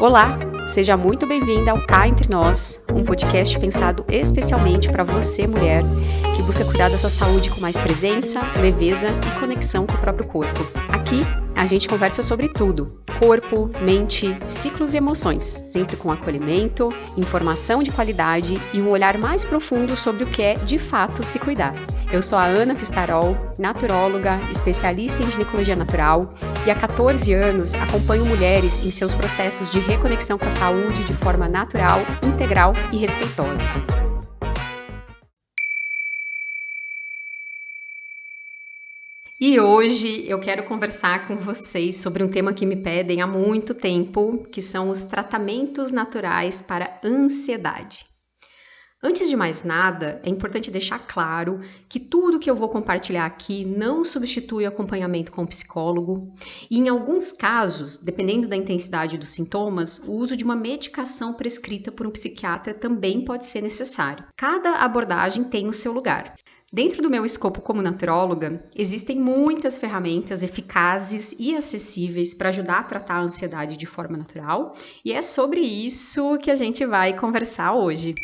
Olá, seja muito bem-vinda ao Cá Entre Nós, um podcast pensado especialmente para você, mulher, que busca cuidar da sua saúde com mais presença, leveza e conexão com o próprio corpo. Aqui, a gente conversa sobre tudo: corpo, mente, ciclos e emoções, sempre com acolhimento, informação de qualidade e um olhar mais profundo sobre o que é, de fato, se cuidar. Eu sou a Ana Pistarol, naturóloga, especialista em ginecologia natural e há 14 anos acompanho mulheres em seus processos de reconexão com a saúde de forma natural, integral e respeitosa. E hoje eu quero conversar com vocês sobre um tema que me pedem há muito tempo, que são os tratamentos naturais para ansiedade. Antes de mais nada, é importante deixar claro que tudo que eu vou compartilhar aqui não substitui o acompanhamento com o psicólogo e, em alguns casos, dependendo da intensidade dos sintomas, o uso de uma medicação prescrita por um psiquiatra também pode ser necessário. Cada abordagem tem o seu lugar. Dentro do meu escopo como naturóloga, existem muitas ferramentas eficazes e acessíveis para ajudar a tratar a ansiedade de forma natural, e é sobre isso que a gente vai conversar hoje.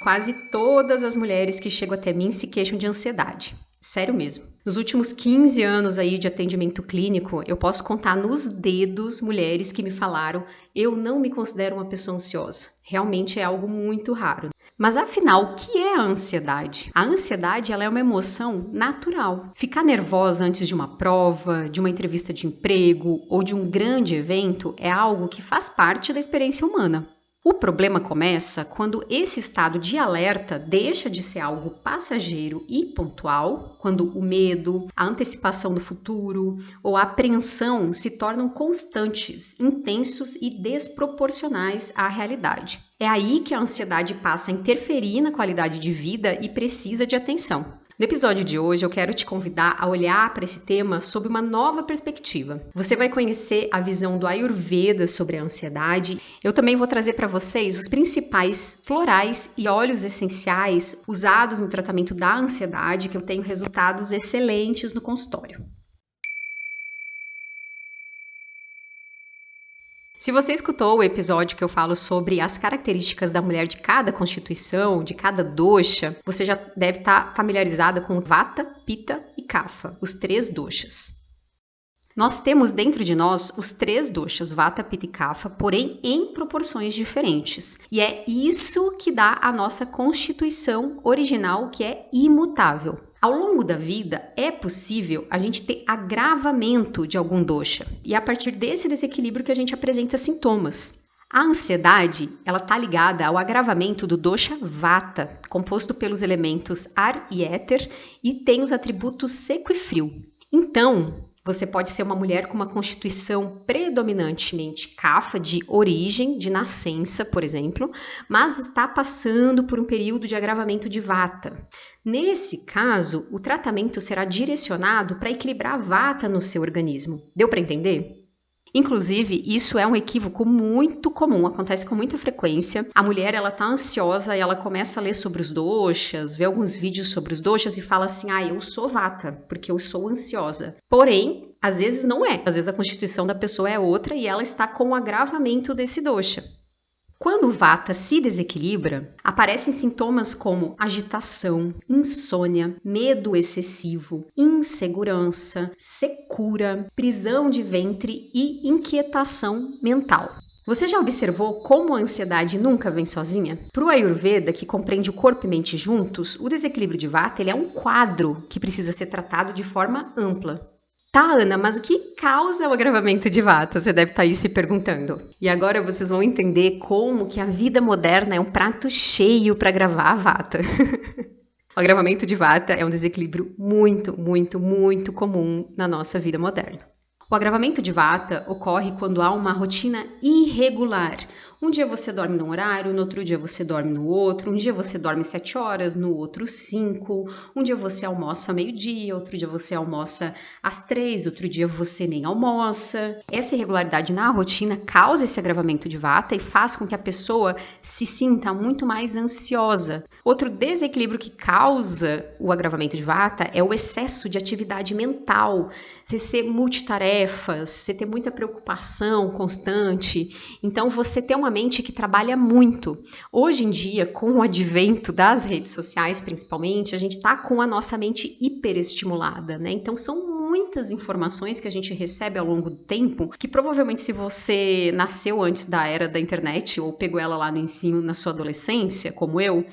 Quase todas as mulheres que chegam até mim se queixam de ansiedade. Sério mesmo. Nos últimos 15 anos aí de atendimento clínico, eu posso contar nos dedos mulheres que me falaram: eu não me considero uma pessoa ansiosa. Realmente é algo muito raro. Mas afinal, o que é a ansiedade? A ansiedade, ela é uma emoção natural. Ficar nervosa antes de uma prova, de uma entrevista de emprego ou de um grande evento é algo que faz parte da experiência humana. O problema começa quando esse estado de alerta deixa de ser algo passageiro e pontual, quando o medo, a antecipação do futuro ou a apreensão se tornam constantes, intensos e desproporcionais à realidade. É aí que a ansiedade passa a interferir na qualidade de vida e precisa de atenção. No episódio de hoje, eu quero te convidar a olhar para esse tema sob uma nova perspectiva. Você vai conhecer a visão do Ayurveda sobre a ansiedade. Eu também vou trazer para vocês os principais florais e óleos essenciais usados no tratamento da ansiedade, que eu tenho resultados excelentes no consultório. Se você escutou o episódio que eu falo sobre as características da mulher de cada constituição, de cada dosha, você já deve estar familiarizada com Vata, Pitta e Kapha, os 3 doshas. Nós temos dentro de nós os 3 doshas, Vata, Pitta e Kapha, porém em proporções diferentes. E é isso que dá a nossa constituição original, que é imutável. Ao longo da vida, é possível a gente ter agravamento de algum dosha. E é a partir desse desequilíbrio que a gente apresenta sintomas. A ansiedade, ela está ligada ao agravamento do dosha Vata, composto pelos elementos ar e éter, e tem os atributos seco e frio. Então, você pode ser uma mulher com uma constituição predominantemente Kapha, de origem, de nascença, por exemplo, mas está passando por um período de agravamento de Vata. Nesse caso, o tratamento será direcionado para equilibrar a Vata no seu organismo. Deu para entender? Inclusive, isso é um equívoco muito comum, acontece com muita frequência. A mulher, ela tá ansiosa e ela começa a ler sobre os doshas, vê alguns vídeos sobre os doshas e fala assim: eu sou Vata, porque eu sou ansiosa. Porém, às vezes não é. Às vezes a constituição da pessoa é outra e ela está com o agravamento desse dosha. Quando o Vata se desequilibra, aparecem sintomas como agitação, insônia, medo excessivo, insegurança, secura, prisão de ventre e inquietação mental. Você já observou como a ansiedade nunca vem sozinha? Para o Ayurveda, que compreende o corpo e mente juntos, o desequilíbrio de Vata ele é um quadro que precisa ser tratado de forma ampla. Tá, Ana, mas o que causa o agravamento de Vata? Você deve estar aí se perguntando. E agora vocês vão entender como que a vida moderna é um prato cheio para agravar a Vata. O agravamento de Vata é um desequilíbrio muito, muito, muito comum na nossa vida moderna. O agravamento de Vata ocorre quando há uma rotina irregular. Um dia você dorme num horário, no outro dia você dorme no outro, um dia você dorme 7 horas, no outro 5, um dia você almoça meio-dia, outro dia você almoça às 3, outro dia você nem almoça. Essa irregularidade na rotina causa esse agravamento de Vata e faz com que a pessoa se sinta muito mais ansiosa. Outro desequilíbrio que causa o agravamento de Vata é o excesso de atividade mental, você ser multitarefas, você ter muita preocupação constante. Então, você ter uma mente que trabalha muito. Hoje em dia, com o advento das redes sociais, principalmente, a gente está com a nossa mente hiperestimulada, né? Então, são muitas informações que a gente recebe ao longo do tempo, que provavelmente se você nasceu antes da era da internet ou pegou ela lá no ensino na sua adolescência, como eu,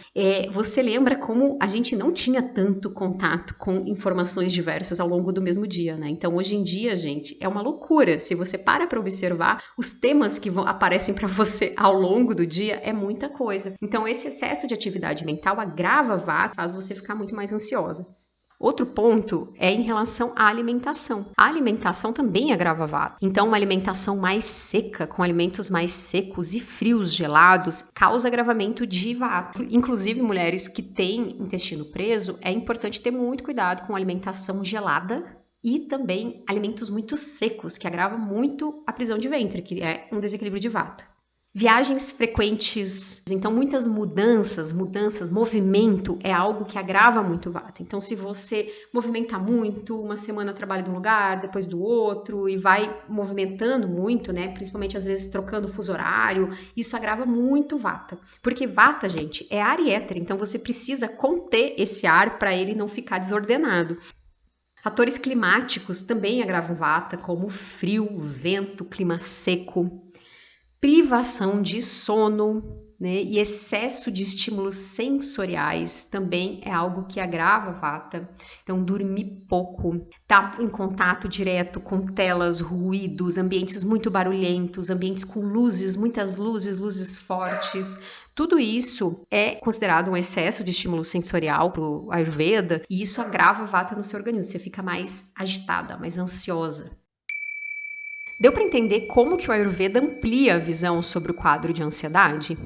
você lembra como a gente não tinha tanto contato com informações diversas ao longo do mesmo dia, né? Então, hoje em dia, gente, é uma loucura. Se você para observar os temas que aparecem para você ao longo do dia, é muita coisa. Então, esse excesso de atividade mental agrava Vata, faz você ficar muito mais ansiosa. Outro ponto é em relação à alimentação. A alimentação também agrava Vata. Então, uma alimentação mais seca, com alimentos mais secos e frios, gelados, causa agravamento de Vata. Inclusive, mulheres que têm intestino preso, é importante ter muito cuidado com alimentação gelada e também alimentos muito secos, que agravam muito a prisão de ventre, que é um desequilíbrio de Vata. Viagens frequentes, então muitas mudanças, movimento é algo que agrava muito o Vata. Então, se você movimenta muito, uma semana trabalha de um lugar, depois do outro, e vai movimentando muito, né? Principalmente às vezes trocando fuso horário, isso agrava muito o Vata. Porque Vata, gente, é ar e éter, então você precisa conter esse ar para ele não ficar desordenado. Fatores climáticos também agravam Vata, como frio, vento, clima seco. Privação de sono, né, e excesso de estímulos sensoriais também é algo que agrava Vata. Então, dormir pouco, estar em contato direto com telas, ruídos, ambientes muito barulhentos, ambientes com luzes, muitas luzes fortes. Tudo isso é considerado um excesso de estímulo sensorial para o Ayurveda, e isso agrava Vata no seu organismo. Você fica mais agitada, mais ansiosa. Deu para entender como que o Ayurveda amplia a visão sobre o quadro de ansiedade?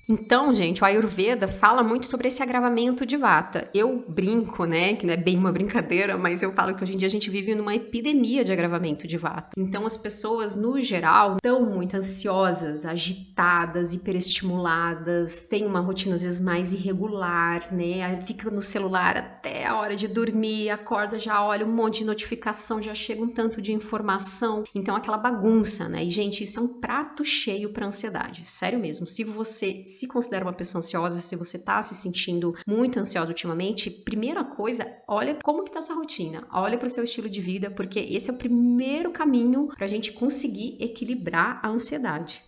Então, gente, o Ayurveda fala muito sobre esse agravamento de Vata. Eu brinco, né, que não é bem uma brincadeira, mas eu falo que hoje em dia a gente vive numa epidemia de agravamento de Vata. Então, as pessoas, no geral, estão muito ansiosas, agitadas, hiperestimuladas, têm uma rotina às vezes mais irregular, né, fica no celular até a hora de dormir, acorda, já olha um monte de notificação, já chega um tanto de informação. Então, aquela bagunça, né, e, gente, isso é um prato cheio para ansiedade, sério mesmo. Se você se considera uma pessoa ansiosa, se você está se sentindo muito ansiosa ultimamente, primeira coisa, olha como que tá a sua rotina, olha para o seu estilo de vida, porque esse é o primeiro caminho para a gente conseguir equilibrar a ansiedade.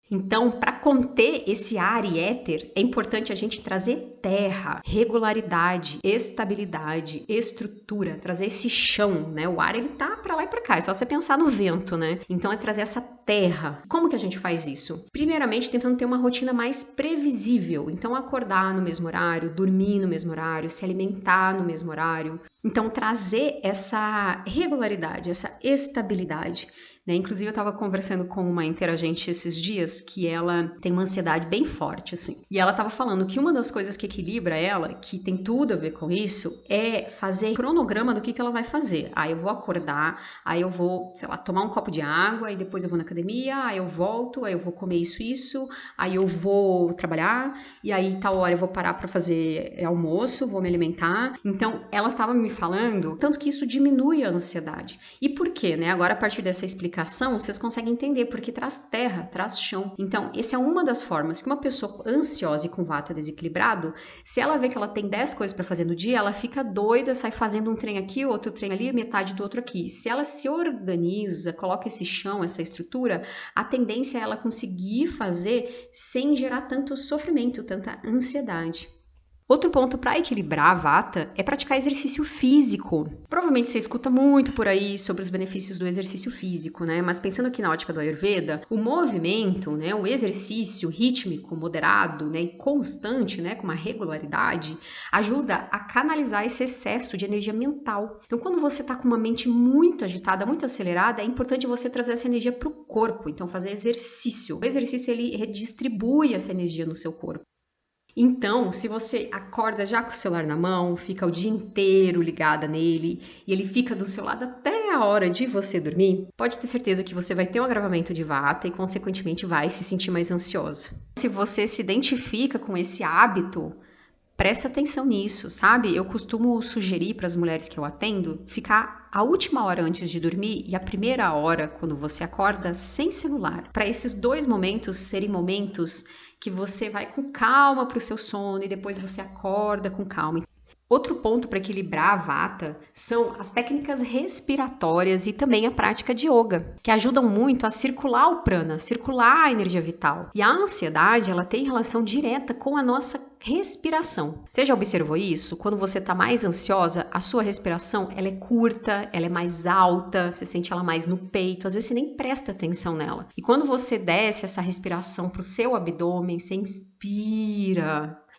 Então, para conter esse ar e éter, é importante a gente trazer terra, regularidade, estabilidade, estrutura, trazer esse chão, né? O ar, ele tá para lá e para cá, é só você pensar no vento, né? Então, é trazer essa terra. Como que a gente faz isso? Primeiramente, tentando ter uma rotina mais previsível. Então, acordar no mesmo horário, dormir no mesmo horário, se alimentar no mesmo horário. Então, trazer essa regularidade, essa estabilidade. Inclusive, eu estava conversando com uma interagente esses dias que ela tem uma ansiedade bem forte, assim. E ela estava falando que uma das coisas que equilibra ela, que tem tudo a ver com isso, é fazer cronograma do que ela vai fazer. Aí eu vou acordar, aí eu vou, sei lá, tomar um copo de água, aí depois eu vou na academia, aí eu volto, aí eu vou comer isso, aí eu vou trabalhar, e aí tal hora eu vou parar para fazer almoço, vou me alimentar. Então, ela estava me falando tanto que isso diminui a ansiedade. E por quê, né? Agora, a partir dessa explicação, vocês conseguem entender, porque traz terra, traz chão. Então, essa é uma das formas que uma pessoa ansiosa e com Vata desequilibrado, se ela vê que ela tem 10 coisas para fazer no dia, ela fica doida, sai fazendo um trem aqui, outro trem ali, metade do outro aqui. Se ela se organiza, coloca esse chão, essa estrutura, a tendência é ela conseguir fazer sem gerar tanto sofrimento, tanta ansiedade. Outro ponto para equilibrar a Vata é praticar exercício físico. Provavelmente você escuta muito por aí sobre os benefícios do exercício físico, né? Mas pensando aqui na ótica do Ayurveda, o movimento, né, o exercício rítmico, moderado, né, e constante, né, com uma regularidade, ajuda a canalizar esse excesso de energia mental. Então, quando você está com uma mente muito agitada, muito acelerada, é importante você trazer essa energia para o corpo. Então, fazer exercício. O exercício, ele redistribui essa energia no seu corpo. Então, se você acorda já com o celular na mão, fica o dia inteiro ligada nele e ele fica do seu lado até a hora de você dormir, pode ter certeza que você vai ter um agravamento de Vata e, consequentemente, vai se sentir mais ansiosa. Se você se identifica com esse hábito, Presta atenção nisso, sabe? Eu costumo sugerir para as mulheres que eu atendo ficar a última hora antes de dormir e a primeira hora quando você acorda sem celular. Para esses 2 momentos serem momentos que você vai com calma para o seu sono e depois você acorda com calma. Outro ponto para equilibrar a vata são as técnicas respiratórias e também a prática de yoga, que ajudam muito a circular o prana, circular a energia vital. E a ansiedade, ela tem relação direta com a nossa respiração. Você já observou isso? Quando você está mais ansiosa, a sua respiração ela é curta, ela é mais alta, você sente ela mais no peito, às vezes você nem presta atenção nela. E quando você desce essa respiração para o seu abdômen, você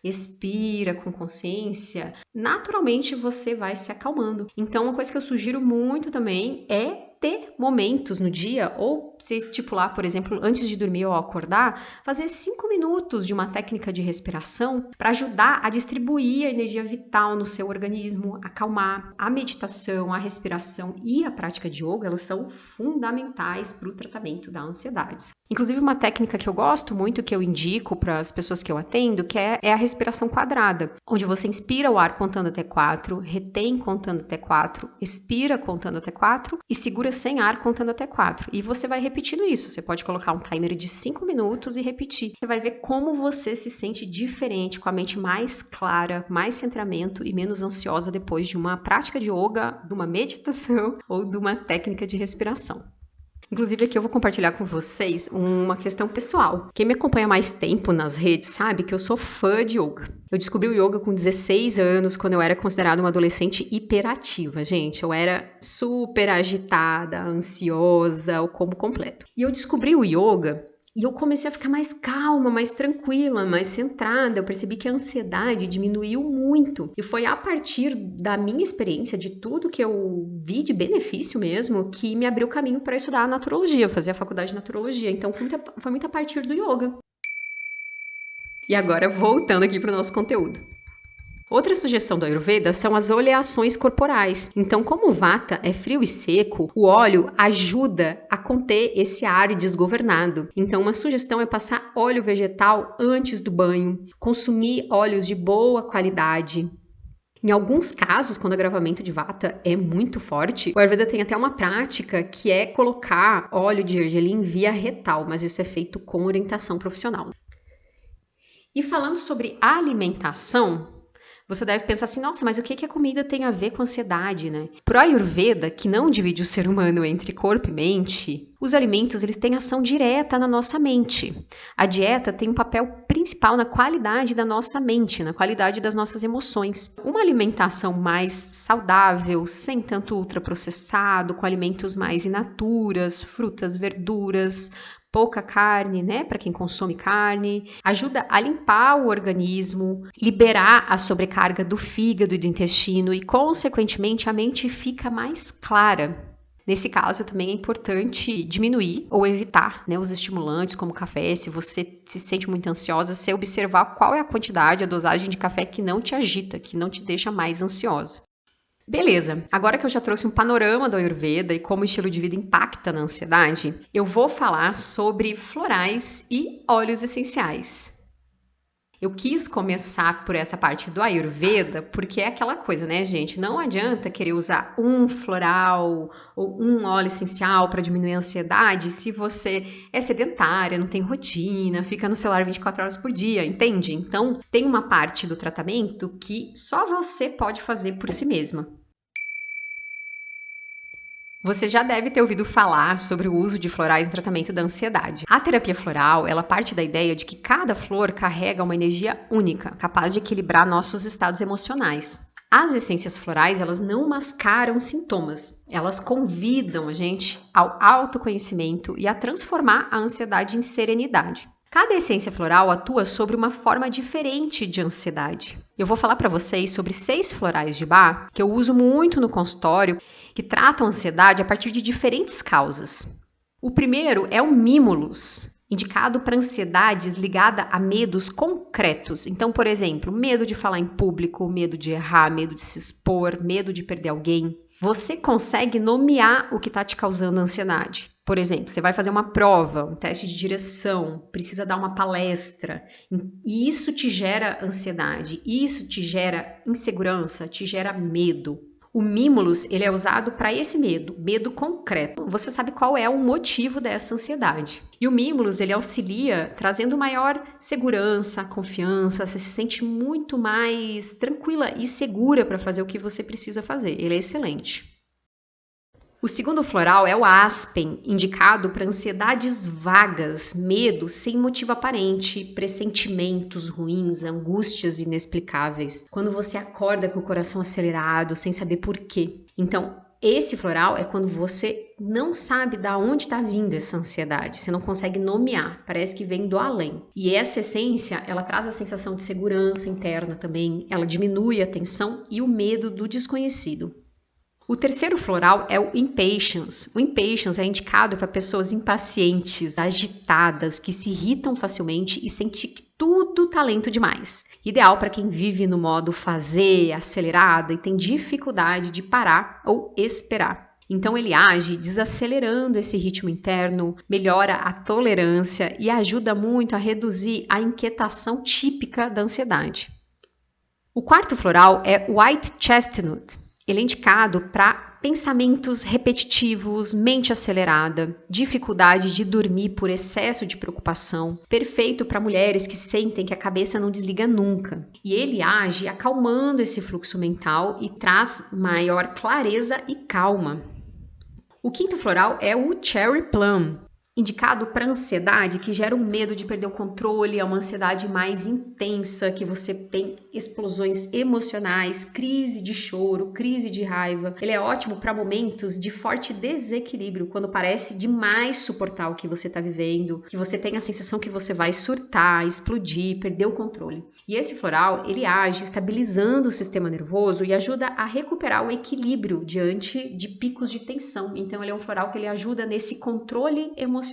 expira com consciência, naturalmente você vai se acalmando. Então, uma coisa que eu sugiro muito também é ter momentos no dia, ou se estipular, por exemplo, antes de dormir ou acordar, fazer 5 minutos de uma técnica de respiração para ajudar a distribuir a energia vital no seu organismo, acalmar. A meditação, a respiração e a prática de yoga, elas são fundamentais para o tratamento da ansiedade. Inclusive, uma técnica que eu gosto muito, que eu indico para as pessoas que eu atendo, que é a respiração quadrada, onde você inspira o ar contando até 4, retém contando até 4, expira contando até 4 e segura sem ar contando até 4. E você vai repetindo isso. Você pode colocar um timer de 5 minutos e repetir. Você vai ver como você se sente diferente, com a mente mais clara, mais centramento e menos ansiosa depois de uma prática de yoga, de uma meditação ou de uma técnica de respiração. Inclusive, aqui eu vou compartilhar com vocês uma questão pessoal. Quem me acompanha há mais tempo nas redes sabe que eu sou fã de yoga. Eu descobri o yoga com 16 anos, quando eu era considerada uma adolescente hiperativa, gente. Eu era super agitada, ansiosa, o combo completo. E eu descobri o yoga e eu comecei a ficar mais calma, mais tranquila, mais centrada. Eu percebi que a ansiedade diminuiu muito. E foi a partir da minha experiência, de tudo que eu vi de benefício mesmo, que me abriu o caminho para estudar a naturologia, fazer a faculdade de naturologia. Então foi muito a partir do yoga. E agora, voltando aqui para o nosso conteúdo. Outra sugestão do Ayurveda são as oleações corporais. Então, como o Vata é frio e seco, o óleo ajuda a conter esse ar desgovernado. Então, uma sugestão é passar óleo vegetal antes do banho, consumir óleos de boa qualidade. Em alguns casos, quando o agravamento de Vata é muito forte, o Ayurveda tem até uma prática que é colocar óleo de gergelim via retal, mas isso é feito com orientação profissional. E falando sobre alimentação, você deve pensar assim, nossa, mas o que a comida tem a ver com ansiedade, né? Pro Ayurveda, que não divide o ser humano entre corpo e mente, os alimentos eles têm ação direta na nossa mente. A dieta tem um papel principal na qualidade da nossa mente, na qualidade das nossas emoções. Uma alimentação mais saudável, sem tanto ultraprocessado, com alimentos mais in naturas, frutas, verduras, pouca carne, né, para quem consome carne, ajuda a limpar o organismo, liberar a sobrecarga do fígado e do intestino e, consequentemente, a mente fica mais clara. Nesse caso, também é importante diminuir ou evitar, né, os estimulantes como café. Se você se sente muito ansiosa, você observar qual é a quantidade, a dosagem de café que não te agita, que não te deixa mais ansiosa. Beleza, agora que eu já trouxe um panorama do Ayurveda e como o estilo de vida impacta na ansiedade, eu vou falar sobre florais e óleos essenciais. Eu quis começar por essa parte do Ayurveda porque é aquela coisa, né, gente? Não adianta querer usar um floral ou um óleo essencial para diminuir a ansiedade se você é sedentária, não tem rotina, fica no celular 24 horas por dia, entende? Então, tem uma parte do tratamento que só você pode fazer por si mesma. Você já deve ter ouvido falar sobre o uso de florais no tratamento da ansiedade. A terapia floral, ela parte da ideia de que cada flor carrega uma energia única, capaz de equilibrar nossos estados emocionais. As essências florais, elas não mascaram sintomas, elas convidam a gente ao autoconhecimento e a transformar a ansiedade em serenidade. Cada essência floral atua sobre uma forma diferente de ansiedade. Eu vou falar para vocês sobre 6 florais de Bach que eu uso muito no consultório, que tratam a ansiedade a partir de diferentes causas. O primeiro é o Mimulus, indicado para ansiedades ligadas a medos concretos. Então, por exemplo, medo de falar em público, medo de errar, medo de se expor, medo de perder alguém. Você consegue nomear o que está te causando ansiedade. Por exemplo, você vai fazer uma prova, um teste de direção, precisa dar uma palestra, e isso te gera ansiedade, isso te gera insegurança, te gera medo. O Mimulus, ele é usado para esse medo concreto. Você sabe qual é o motivo dessa ansiedade. E o Mimulus, ele auxilia trazendo maior segurança, confiança, você se sente muito mais tranquila e segura para fazer o que você precisa fazer. Ele é excelente. O segundo floral é o aspen, indicado para ansiedades vagas, medo sem motivo aparente, pressentimentos ruins, angústias inexplicáveis. Quando você acorda com o coração acelerado, sem saber por quê. Então, esse floral é quando você não sabe de onde está vindo essa ansiedade, você não consegue nomear, parece que vem do além. E essa essência, ela traz a sensação de segurança interna também, ela diminui a tensão e o medo do desconhecido. O terceiro floral é o impatience. O impatience é indicado para pessoas impacientes, agitadas, que se irritam facilmente e sentem que tudo tá lento demais. Ideal para quem vive no modo fazer, acelerada e tem dificuldade de parar ou esperar. Então ele age desacelerando esse ritmo interno, melhora a tolerância e ajuda muito a reduzir a inquietação típica da ansiedade. O quarto floral é White Chestnut. Ele é indicado para pensamentos repetitivos, mente acelerada, dificuldade de dormir por excesso de preocupação, perfeito para mulheres que sentem que a cabeça não desliga nunca. E ele age acalmando esse fluxo mental e traz maior clareza e calma. O quinto floral é o Cherry Plum, indicado para ansiedade que gera um medo de perder o controle, é uma ansiedade mais intensa, que você tem explosões emocionais, crise de choro, crise de raiva. Ele é ótimo para momentos de forte desequilíbrio, quando parece demais suportar o que você está vivendo, que você tem a sensação que você vai surtar, explodir, perder o controle. E esse floral, ele age estabilizando o sistema nervoso e ajuda a recuperar o equilíbrio diante de picos de tensão. Então ele é um floral que ele ajuda nesse controle emocional.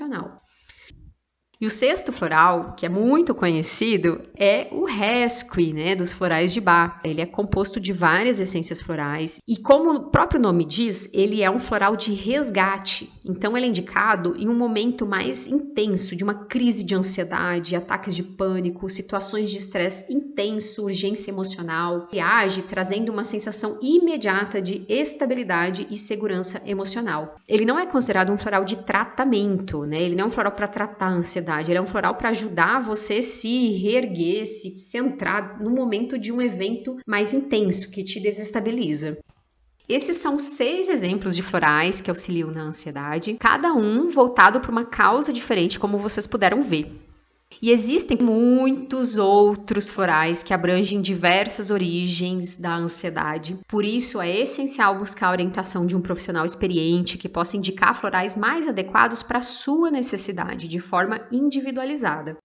E o sexto floral, que é muito conhecido, é o Rescue, né, dos florais de Bach. Ele é composto de várias essências florais e, como o próprio nome diz, ele é um floral de resgate. Então ele é indicado em um momento mais intenso, de uma crise de ansiedade, ataques de pânico, situações de estresse intenso, urgência emocional. Ele age trazendo uma sensação imediata de estabilidade e segurança emocional. Ele não é considerado um floral de tratamento, né? Ele não é um floral para tratar a ansiedade. Ele é um floral para ajudar você se reerguer, se centrar no momento de um evento mais intenso que te desestabiliza. Esses são 6 exemplos de florais que auxiliam na ansiedade, cada um voltado para uma causa diferente, como vocês puderam ver. E existem muitos outros florais que abrangem diversas origens da ansiedade. Por isso, é essencial buscar a orientação de um profissional experiente que possa indicar florais mais adequados para a sua necessidade, de forma individualizada.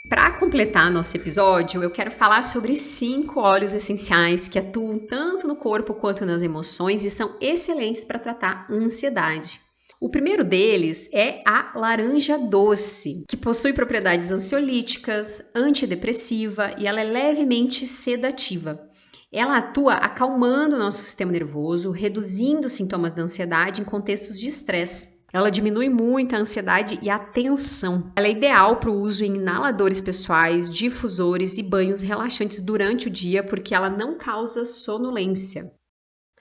Para completar nosso episódio, eu quero falar sobre 5 óleos essenciais que atuam tanto no corpo quanto nas emoções e são excelentes para tratar ansiedade. O primeiro deles é a laranja doce, que possui propriedades ansiolíticas, antidepressiva e ela é levemente sedativa. Ela atua acalmando o nosso sistema nervoso, reduzindo os sintomas da ansiedade em contextos de estresse. Ela diminui muito a ansiedade e a tensão. Ela é ideal para o uso em inaladores pessoais, difusores e banhos relaxantes durante o dia, porque ela não causa sonolência.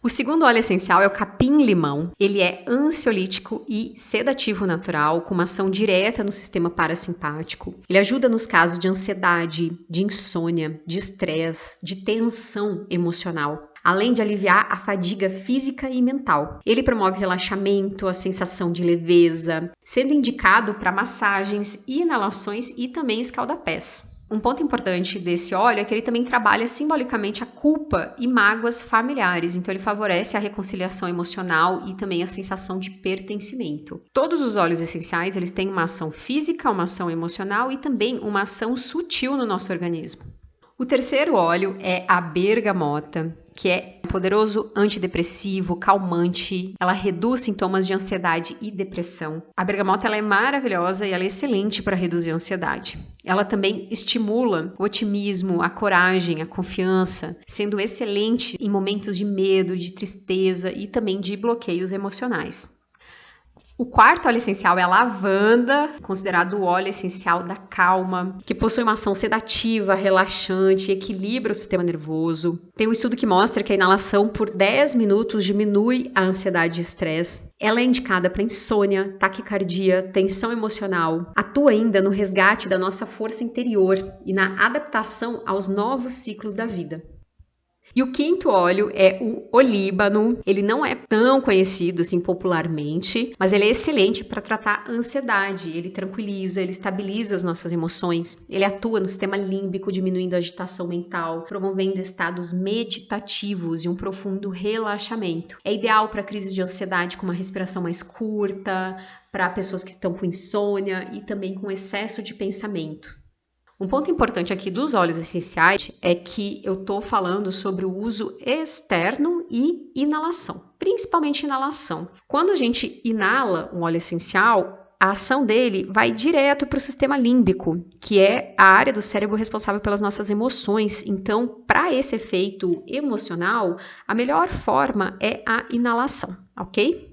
O segundo óleo essencial é o capim-limão. Ele é ansiolítico e sedativo natural, com uma ação direta no sistema parasimpático. Ele ajuda nos casos de ansiedade, de insônia, de estresse, de tensão emocional, além de aliviar a fadiga física e mental. Ele promove relaxamento, a sensação de leveza, sendo indicado para massagens, inalações e também escaldapés. Um ponto importante desse óleo é que ele também trabalha simbolicamente a culpa e mágoas familiares, então ele favorece a reconciliação emocional e também a sensação de pertencimento. Todos os óleos essenciais, eles têm uma ação física, uma ação emocional e também uma ação sutil no nosso organismo. O terceiro óleo é a bergamota, que é um poderoso antidepressivo, calmante, ela reduz sintomas de ansiedade e depressão. A bergamota ela é maravilhosa e ela é excelente para reduzir a ansiedade. Ela também estimula o otimismo, a coragem, a confiança, sendo excelente em momentos de medo, de tristeza e também de bloqueios emocionais. O quarto óleo essencial é a lavanda, considerado o óleo essencial da calma, que possui uma ação sedativa, relaxante, equilibra o sistema nervoso. Tem um estudo que mostra que a inalação por 10 minutos diminui a ansiedade e estresse. Ela é indicada para insônia, taquicardia, tensão emocional. Atua ainda no resgate da nossa força interior e na adaptação aos novos ciclos da vida. E o quinto óleo é o olíbano. Ele não é tão conhecido assim popularmente, mas ele é excelente para tratar a ansiedade. Ele tranquiliza, ele estabiliza as nossas emoções. Ele atua no sistema límbico, diminuindo a agitação mental, promovendo estados meditativos e um profundo relaxamento. É ideal para crises de ansiedade com uma respiração mais curta, para pessoas que estão com insônia e também com excesso de pensamento. Um ponto importante aqui dos óleos essenciais é que eu estou falando sobre o uso externo e inalação, principalmente inalação. Quando a gente inala um óleo essencial, a ação dele vai direto para o sistema límbico, que é a área do cérebro responsável pelas nossas emoções. Então, para esse efeito emocional, a melhor forma é a inalação, ok?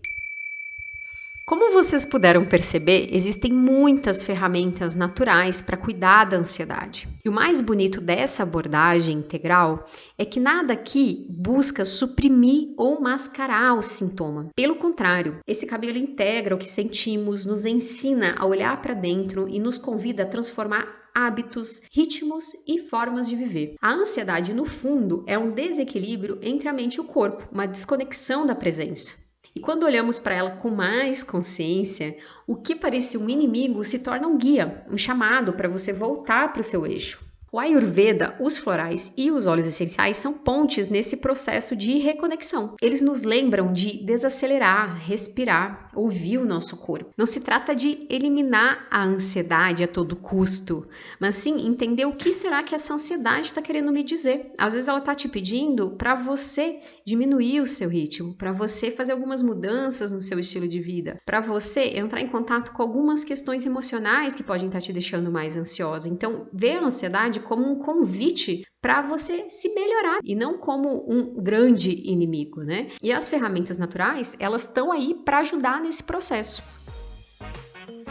Como vocês puderam perceber, existem muitas ferramentas naturais para cuidar da ansiedade. E o mais bonito dessa abordagem integral é que nada aqui busca suprimir ou mascarar o sintoma. Pelo contrário, esse caminho integra o que sentimos, nos ensina a olhar para dentro e nos convida a transformar hábitos, ritmos e formas de viver. A ansiedade, no fundo, é um desequilíbrio entre a mente e o corpo, uma desconexão da presença. E quando olhamos para ela com mais consciência, o que parecia um inimigo se torna um guia, um chamado para você voltar para o seu eixo. O Ayurveda, os florais e os óleos essenciais são pontes nesse processo de reconexão. Eles nos lembram de desacelerar, respirar, ouvir o nosso corpo. Não se trata de eliminar a ansiedade a todo custo, mas sim entender o que será que essa ansiedade está querendo me dizer. Às vezes ela está te pedindo para você diminuir o seu ritmo, para você fazer algumas mudanças no seu estilo de vida, para você entrar em contato com algumas questões emocionais que podem estar te deixando mais ansiosa. Então, vê a ansiedade como um convite para você se melhorar e não como um grande inimigo, né? E as ferramentas naturais, elas estão aí para ajudar nesse processo.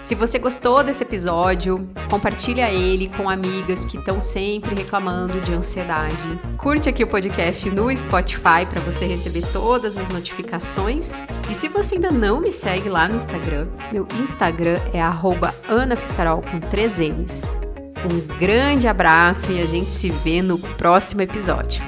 Se você gostou desse episódio, compartilha ele com amigas que estão sempre reclamando de ansiedade. Curte aqui o podcast no Spotify para você receber todas as notificações. E se você ainda não me segue lá no Instagram, meu Instagram é @anafistaral com 3 N's. Um grande abraço e a gente se vê no próximo episódio.